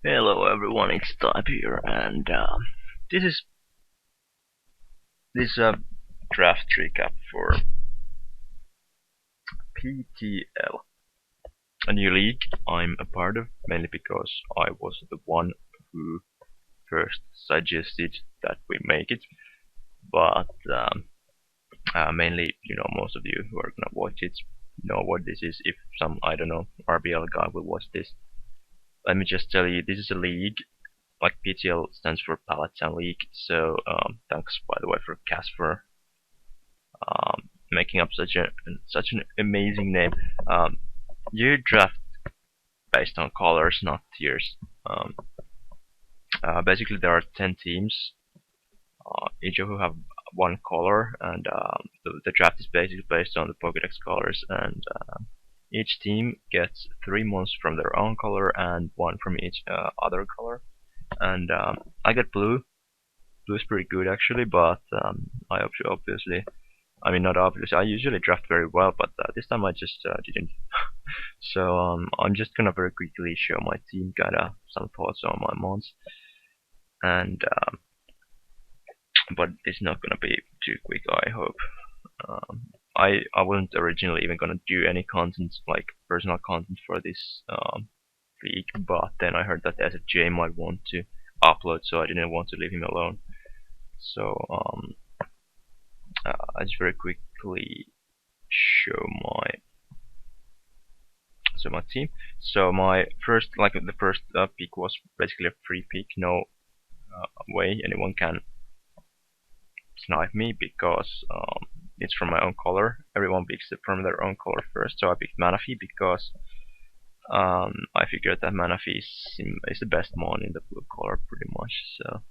Hello everyone, it's Type here, and this is this draft recap for PTL, a new league I'm a part of, mainly because I was the one who first suggested that we make it, but mainly, most of you who are gonna watch it know what this is. If some, I don't know, RBL guy will watch this, let me just tell you, this is a league. Like PTL stands for Pallet League, so thanks by the way for Casper making up such an amazing name. Um, you draft based on colors, not tiers. Basically, there are 10 teams, each of who have one color, and the draft is basically based on the Pokédex colors. And each team gets 3 months from their own color and one from each other color. And I get blue. Blue is pretty good actually, but I obviously I mean, not obviously. I usually draft very well, but this time I just didn't. So I'm just gonna very quickly show my team, got some thoughts on my mons, and but it's not gonna be too quick. I hope. I wasn't originally even gonna do any content like personal content for this league, but then I heard that SFJ might want to upload, so I didn't want to leave him alone. So I just very quickly show my team. So my first, like the first pick was basically a free pick. No way anyone can snipe me because it's from my own color. Everyone picks it from their own color first. So I picked Manaphy because I figured that Manaphy is the best mon in the blue color pretty much. So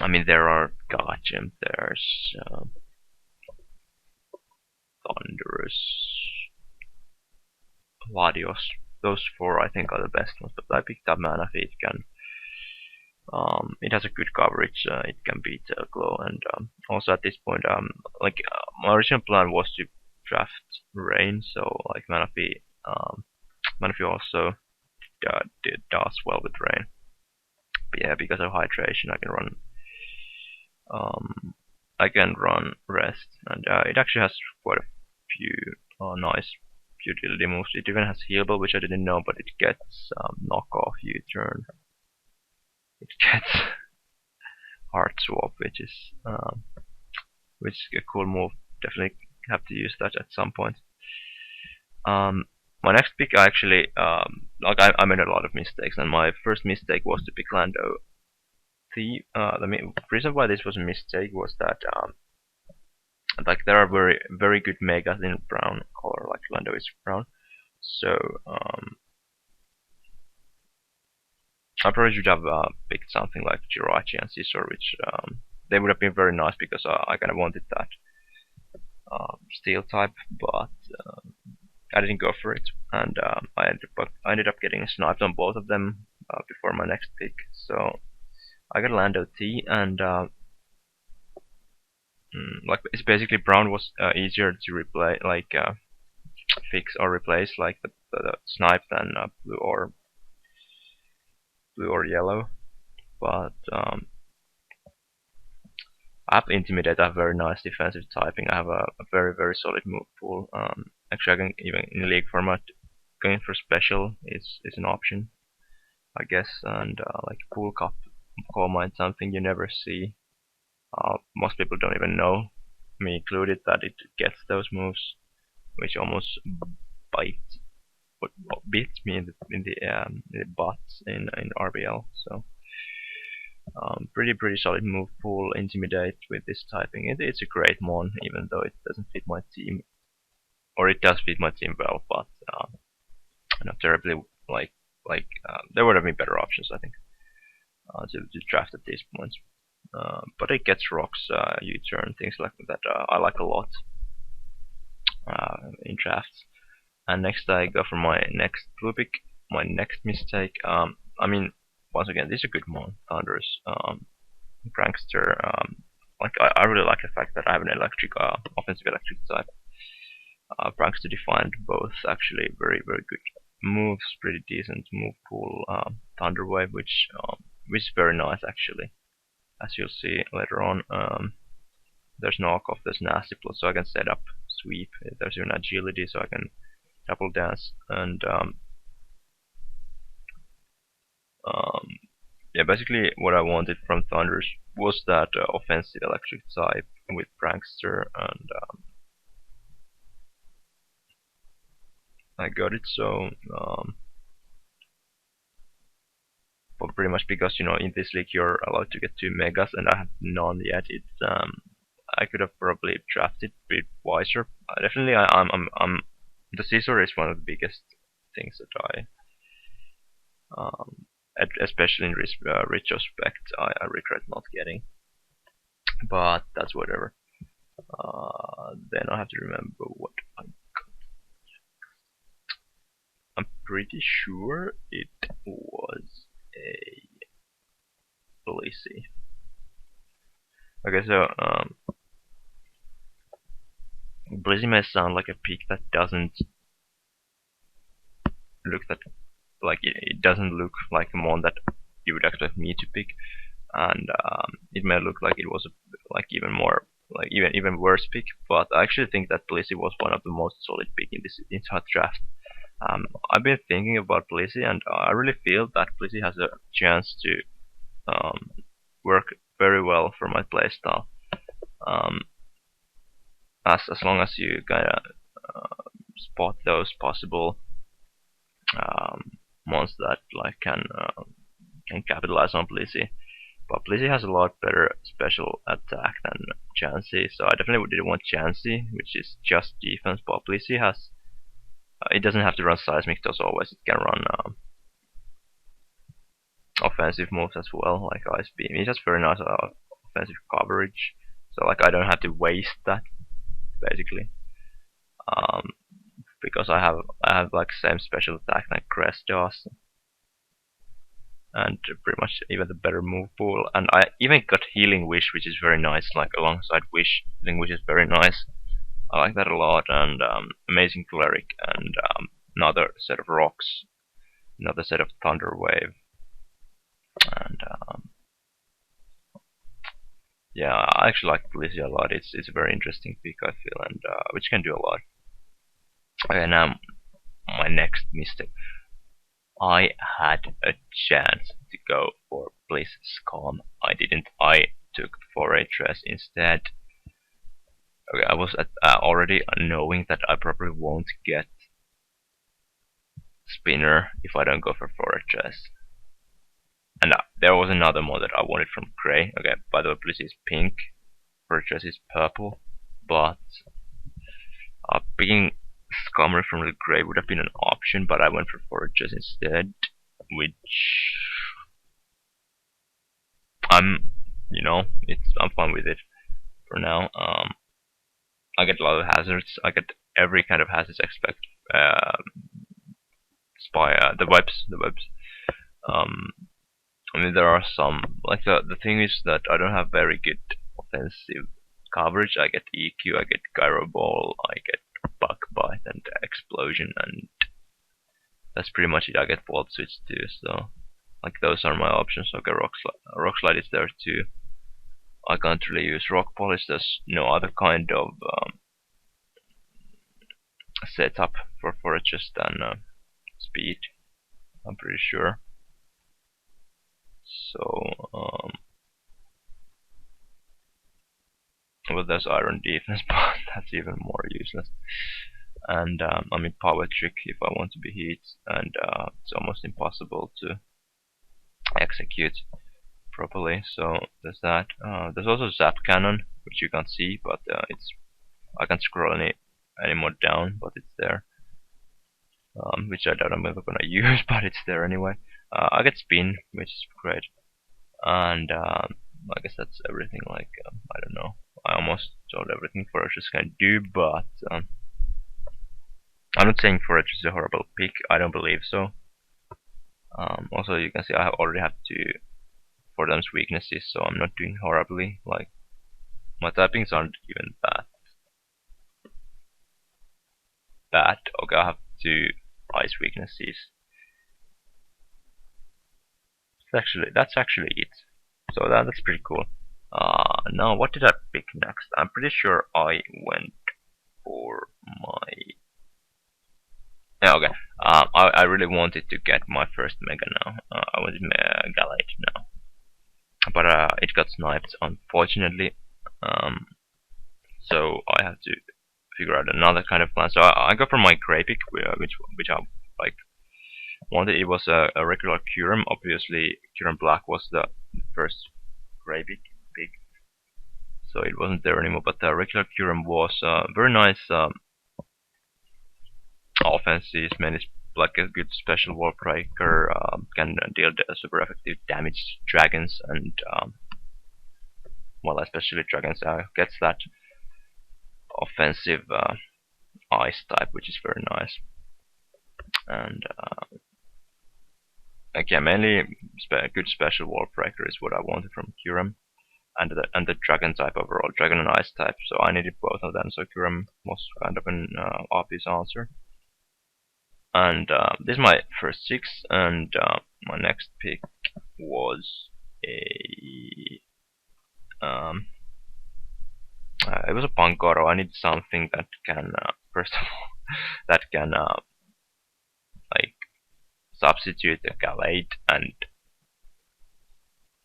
I mean there are Gacham, there's Thunderous, Ladios. Those four I think are the best ones, but I picked up Manaphy. It has a good coverage. It can beat Glow, and also at this point, my original plan was to draft Rain, so like Manaphy also does well with Rain. But yeah, because of hydration, I can run Rest, and it actually has quite a few nice utility moves. It even has Healable, which I didn't know, but it gets Knockoff U-turn. It gets Heart Swap, which is a cool move. Definitely have to use that at some point. My next pick, I actually I made a lot of mistakes, and my first mistake was to pick Lando. The reason why this was a mistake was that like there are very good megas in brown color, like Lando is brown. So I probably should have picked something like Jirachi and Scizor, which they would have been very nice because I kind of wanted that steel type, but I didn't go for it, and I ended up getting sniped on both of them before my next pick. So I got Lando T, and like it's basically brown was easier to replace, like fix or replace, like the snipe than blue or yellow. But I have Intimidate. I have very nice defensive typing. I have a very solid move pool. Actually, I can even in league format, going for special is an option, I guess. And like Pool Cup, Coal Mine, something you never see. Most people don't even know, me included, that it gets those moves, which almost bite, beats me in the bots in RBL. So pretty solid move pool. Intimidate with this typing. It's a great mon, even though it doesn't fit my team, or it does fit my team well, but not terribly. There would have been better options, I think, to draft at these points. But it gets rocks, U-turn, things like that. I like a lot in drafts. And next I go for my next blue pick. My next mistake. I mean, once again, this is a good mon. Thunderous, Prankster. Like I really like the fact that I have an electric, offensive electric type. Prankster defined both actually very good. moves pretty decent move pool, Thunder Wave, which is very nice actually. As you'll see later on, there's knockoff, there's nasty plus, so I can set up sweep. There's even agility, so I can double dance, and yeah, basically what I wanted from Thunders was that offensive electric type with Prankster, and I got it. So but pretty much because in this league you're allowed to get 2 megas, and I have none yet. It's I could have probably drafted a bit wiser. Definitely, I'm the Caesar is one of the biggest things that especially in retrospect, I regret not getting. But that's whatever. Then I have to remember what I got. I'm pretty sure it was a Blissey. Okay, so Blissey may sound like a pick that doesn't look that like it doesn't look like one that you would expect me to pick, and it may look like it was like even more like even worse pick, but I actually think that Blissey was one of the most solid pick in this entire draft. I've been thinking about Blissey, and I really feel that Blissey has a chance to work very well for my playstyle. As long as you kinda spot those possible ones that like can capitalize on Blissey. But Blissey has a lot better special attack than Chansey, so I definitely didn't want Chansey, which is just defense. But Blissey has it doesn't have to run seismic as always. It can run offensive moves as well, like Ice Beam. It has very nice offensive coverage, so like I don't have to waste that basically. Because I have like same special attack like Crest does, and pretty much even the better move pool. And I even got Healing Wish, which is very nice, like alongside Wish. Healing Wish is very nice. I like that a lot, and Amazing Cleric, and another set of rocks, another set of Thunder Wave, and yeah, I actually like Blissey a lot. It's a very interesting pick, I feel, and which can do a lot. Okay, now my next mistake. I had a chance to go for Blizz's Calm. I didn't. I took Fortress instead. Okay, I was already knowing that I probably won't get Spinner if I don't go for Fortress. And there was another one that I wanted from Grey. Okay, by the way, Blizz is pink, Fortress is purple, but picking Scummer from the Grey would have been an option, but I went for Fortress instead, which I'm fine with it for now. I get a lot of hazards. I get every kind of hazards except the webs. I mean, there are some, like the thing is that I don't have very good offensive coverage. I get EQ, I get Gyro Ball, I get Bug Bite and Explosion, and that's pretty much it. I get Volt Switch too, so like those are my options. Okay, Rock Slide is there too. I can't really use Rock Polish. There's no other kind of setup for it just than speed, I'm pretty sure. So well, there's Iron Defense, but that's even more useless. And I mean Power Trick if I want to be hit, and it's almost impossible to execute properly. So there's that. There's also Zap Cannon, which you can't see, but I can't scroll any more down, but it's there. Which I don't know if I'm gonna use, but it's there anyway. I get Spin, which is great, and I guess that's everything. Like I don't know. I almost told everything Fortress can do, but I'm not saying Fortress is a horrible pick. I don't believe so. Also, you can see I already have 2 for them's weaknesses, so I'm not doing horribly. Like my typings aren't even bad. Okay, I have 2 ice weaknesses. That's actually it. So that's pretty cool. Now what did I pick next? I'm pretty sure I went for my. Yeah, okay. I really wanted to get my first Mega now. I wanted Galate now, but it got sniped unfortunately. Um, so I have to figure out another kind of plan. So I go for my Grey pick, which I like wanted. It was a regular Kyurem. Obviously, Kyurem Black was the first Grey pick, so it wasn't there anymore. But the regular Kyurem was very nice offenses, mainly like a good special wall breaker, can deal super effective damage to dragons, and well, especially dragons gets that offensive ice type, which is very nice. And again, mainly good special wall breaker is what I wanted from Kyurem, and the dragon type overall, dragon and ice type. So I needed both of them. So Kyurem was kind of an obvious answer. And this is my first 6, and my next pick was a it was a Pangoro. I need something that can first of all that can like substitute the Galate, and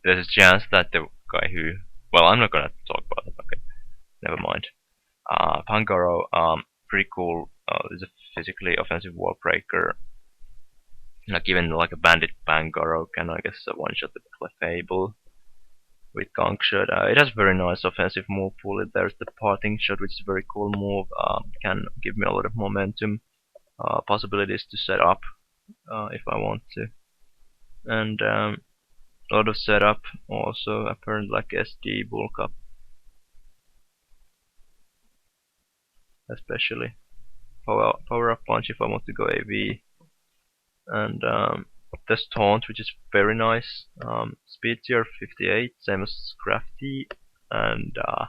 there's a chance that the guy who, well, I'm not gonna talk about it. Okay, never mind. Pangoro, pretty cool. Is a physically offensive wall breaker. Like even like a bandit Pangoro can, I guess, one shot the Clefable with Conk Shot. It has very nice offensive move pool. There's the Parting Shot, which is a very cool move. Can give me a lot of momentum, possibilities to set up if I want to, and a lot of setup also. Apparently, like SD bulk up, especially power up punch if I want to go AV, and the Taunt, which is very nice. Speed tier 58, same as Crafty, and I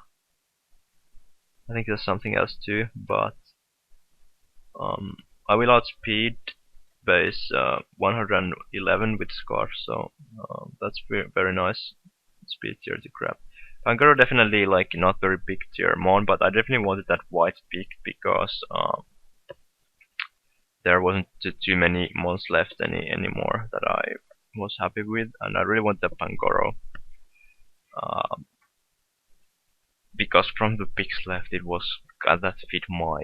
think there's something else too, but I will outspeed base 111 with Scarf, so that's very nice speed tier to grab. Pangoro definitely like not very big tier mon, but I definitely wanted that white peak because there wasn't too many mons left anymore that I was happy with, and I really want the Pangoro. Because from the picks left, it was that fit my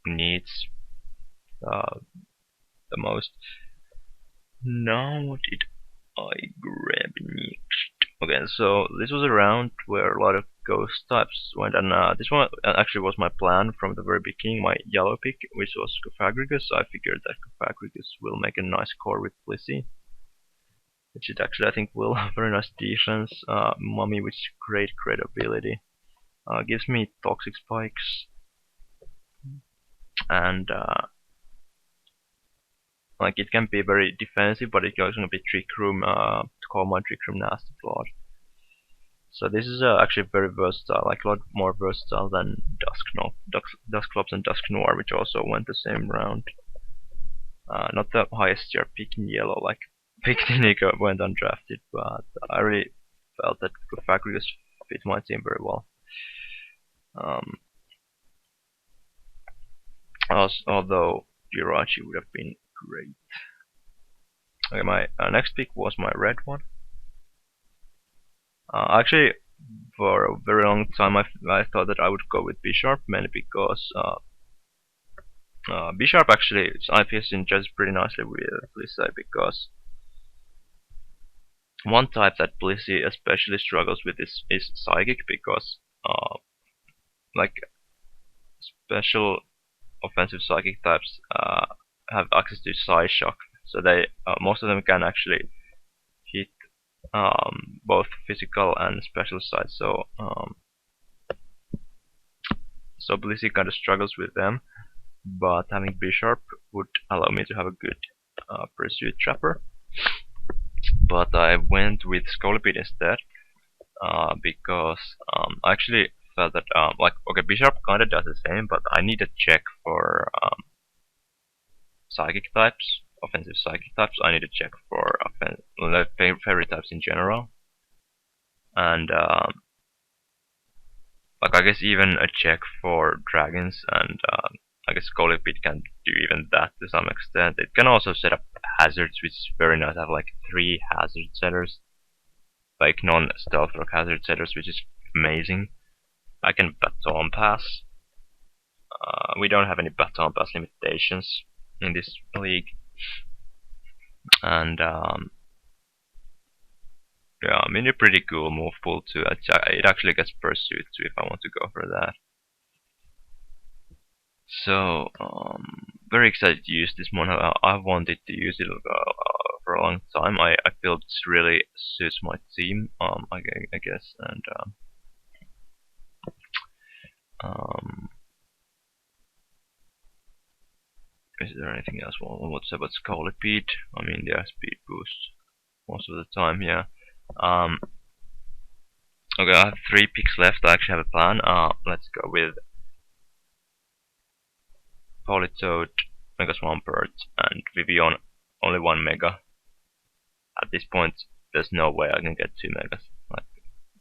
needs the most. Now what did I grab next? Okay, so this was a round where a lot of ghost types went, and this one actually was my plan from the very beginning. My yellow pick, which was Cofagrigus. I figured that Cofagrigus will make a nice core with Blissey, which it actually I think will. Very nice defense. Mummy, which is great ability. Gives me toxic spikes, and like it can be very defensive, but it can also be trick room to call my trick room nasty blood. So this is actually very versatile, like a lot more versatile than Dusclops and Dusk Noir, which also went the same round. Not the highest tier pick in yellow, like Picnic went undrafted, but I really felt that Cofagrigus fit my team very well. Although Jirachi would have been great. Okay, my next pick was my red one. Actually, for a very long time, I thought that I would go with B-Sharp, mainly because B-Sharp actually IPS synchronizes pretty nicely with Blissey, because one type that Blissey especially struggles with is Psychic, because like special offensive Psychic types have access to Psy Shock, so they most of them can actually hit both physical and special sides. So so Blissey kind of struggles with them, but having B-Sharp would allow me to have a good Pursuit Trapper. But I went with Scolipede instead, because I actually felt that like, okay, B-Sharp kinda does the same, but I need a check for psychic types, offensive psychic types. I need to check for fairy types in general, and like I guess even a check for dragons, and I guess Colipede can do even that to some extent. It can also set up hazards, which is very nice. I have like 3 hazard setters, like non-stealth rock hazard setters, which is amazing. I can baton pass. We don't have any baton pass limitations in this league, and yeah, I mean a pretty cool move pool too. It actually gets pursuit too if I want to go for that. So very excited to use this one. I wanted to use it for a long time. I feel this really suits my team. I guess, and is there anything else? Well, what's about Scolipede? I mean, they are speed boost most of the time. Yeah. Okay, I have 3 picks left. I actually have a plan. Let's go with Politoad, Mega Swampert, and Vivian. Only 1 Mega. At this point, there's no way I can get 2 Megas. Like,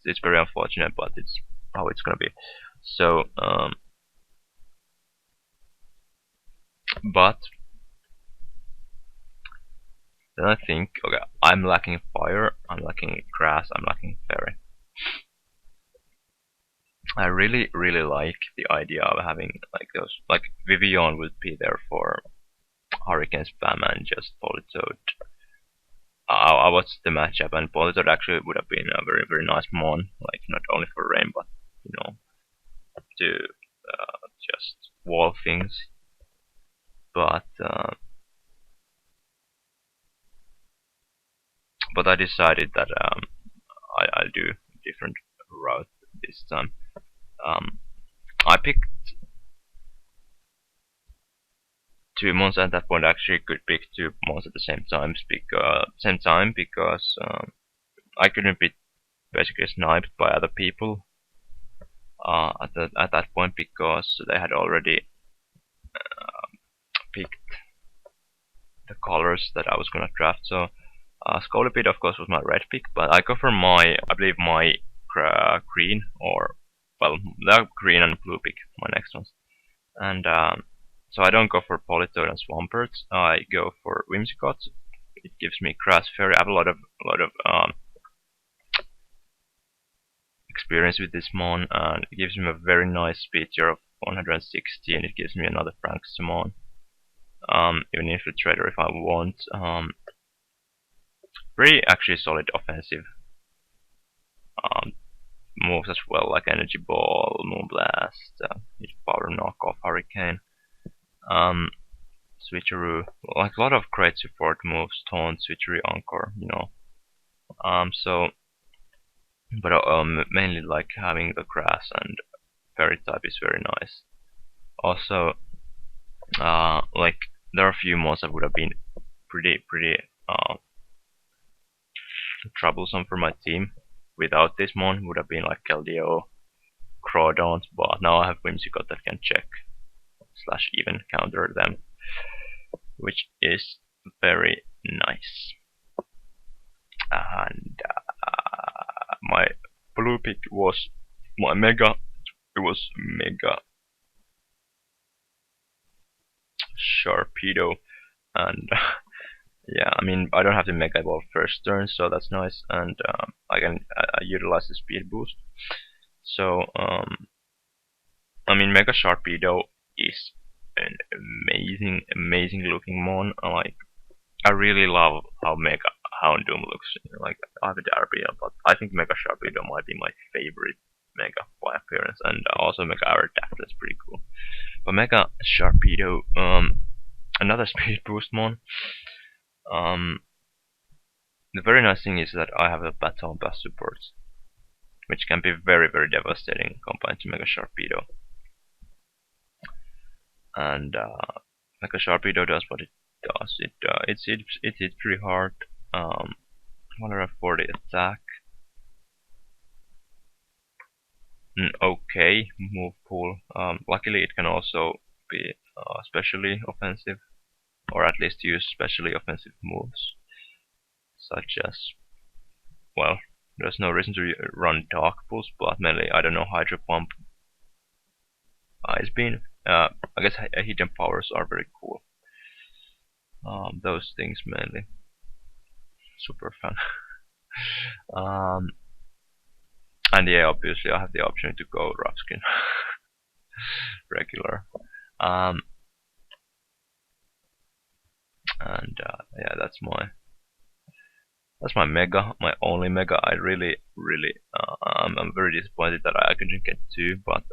it's very unfortunate, but it's how it's gonna be. So, but then I think, okay, I'm lacking fire, I'm lacking grass, I'm lacking fairy. I really like the idea of having like those, like Vivian would be there for Hurricane Spam and just Politoad. I watched the matchup, and Politoad actually would have been a very nice mon, like not only for rain, but you know, to just wall things. But I decided that I'll do a different route this time. I picked 2 mons at that point. Actually, could pick 2 mons at the same time because I couldn't be basically sniped by other people at that point because they had already picked the colors that I was gonna draft. So Scolipede, of course, was my red pick, but I go for I believe my green, or well, they're green and blue pick, my next ones. And so I don't go for Politoad and Swampert. I go for Whimsicott. It gives me Grass Fairy. I have a lot of experience with this mon, and it gives me a very nice speed tier of 160, and it gives me another Prankster even Infiltrator if I want. Pretty actually solid offensive moves as well, like Energy Ball, Moonblast, Power Knockoff, Hurricane, Switcheroo, like a lot of great support moves, Taunt, Switchery, Encore, you know. So, but mainly like having the grass and fairy type is very nice. Also, like there are a few mods that would have been pretty troublesome for my team without this mon. Would have been like Keldeo, Crawdaunt, but now I have Whimsicott that can check / even counter them, which is very nice. And my blue pick was my Mega. It was Mega Sharpedo, and yeah, I mean I don't have to Mega Evolve first turn, so that's nice, and I can utilize the speed boost. So I mean Mega Sharpedo is an amazing looking mon. Like I really love how Mega Houndoom looks. Like I have a Derby, but I think Mega Sharpedo might be my favorite Mega by appearance, and also Mega Aerodactyl is pretty cool. But Mega Sharpedo, another speed boost mon. The very nice thing is that I have a Baton Pass support, which can be very devastating combined to Mega Sharpedo. And Mega Sharpedo does what it does. It hits pretty hard. 140 attack. Okay move pool. Luckily, it can also be especially offensive. or at least use specially offensive moves, such as, well, there's no reason to run Dark Pulse, but mainly, I don't know, Hydro Pump, Ice Beam. I guess hidden powers are very cool. Those things mainly. Super fun. And yeah, obviously I have the option to go rough skin regular. And yeah, that's my mega, my only mega. I really, I'm very disappointed that I couldn't get two, but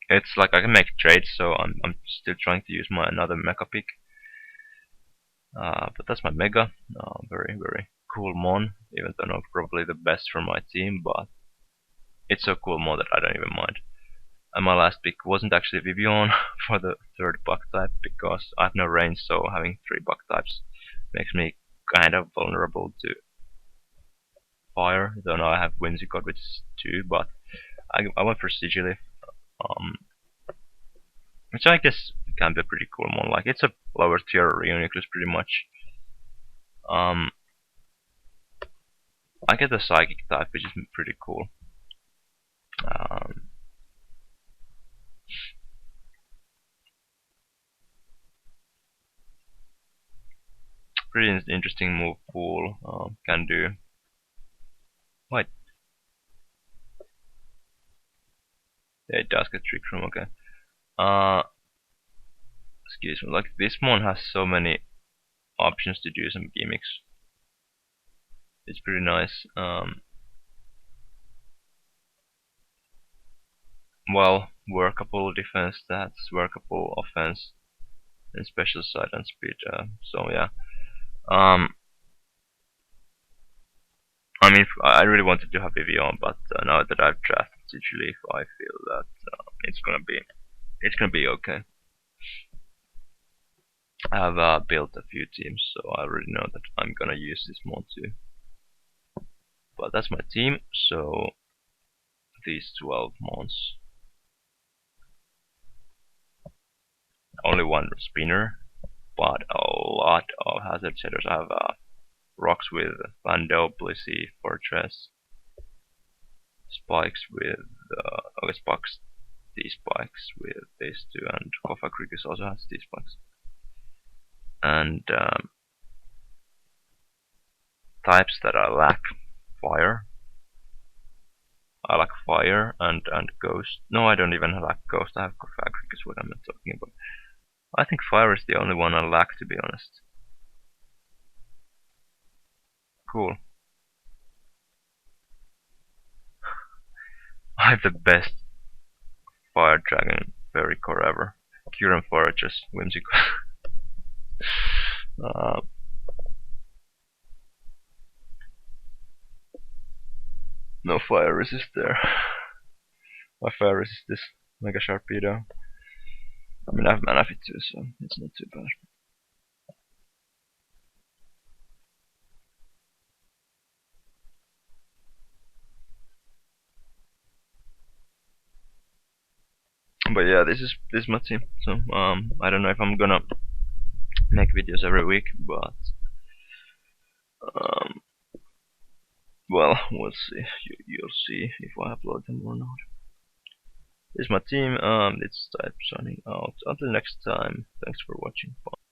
it's like I can make trades, so I'm still trying to use my another mega pick. But that's my mega. Very cool mon, even though not probably the best for my team, but it's so cool mon that I don't even mind. And my last pick wasn't actually Vivian for the third bug type, because I have no range, so having 3 bug types makes me kind of vulnerable to fire. Though now I have Whimsicott, which is 2, but I went for Sigilif, which I guess can be a pretty cool one. Like, it's a lower tier Reuniclus pretty much. I get the Psychic type, which is pretty cool. Pretty interesting move pool. Can do. Wait. Yeah, it does get Trick Room, okay. Excuse me, like this one has so many options to do some gimmicks. It's pretty nice. Well, workable defense stats, workable offense, and special side and speed. So yeah. I mean, I really wanted to have Vivian, but now that I've drafted Sigilif, I feel that it's gonna be okay. I have built a few teams, so I already know that I'm gonna use this mod too. But that's my team, so these 12 months. Only one spinner, but a lot of hazard setters. I have rocks with Lando, Blissey, Fortress, spikes with spikes, these spikes with these two, and Kofa Krikus also has these spikes. And types that I lack fire. I lack fire and ghost. No, I don't even lack ghost. I have Kofa Krikus, what I'm talking about. I think fire is the only one I lack, to be honest. Cool. I have the best fire dragon fairy core ever. Cure and Fortress, whimsical. No fire resist there. My fire resist is Mega Sharpedo. I mean, I have mana fit too, so it's not too bad. But yeah, this is my team. So I don't know if I'm gonna make videos every week, but well, we'll see. You'll see if I upload them or not. This is my team. It's Type signing out. Until next time. Thanks for watching. Bye.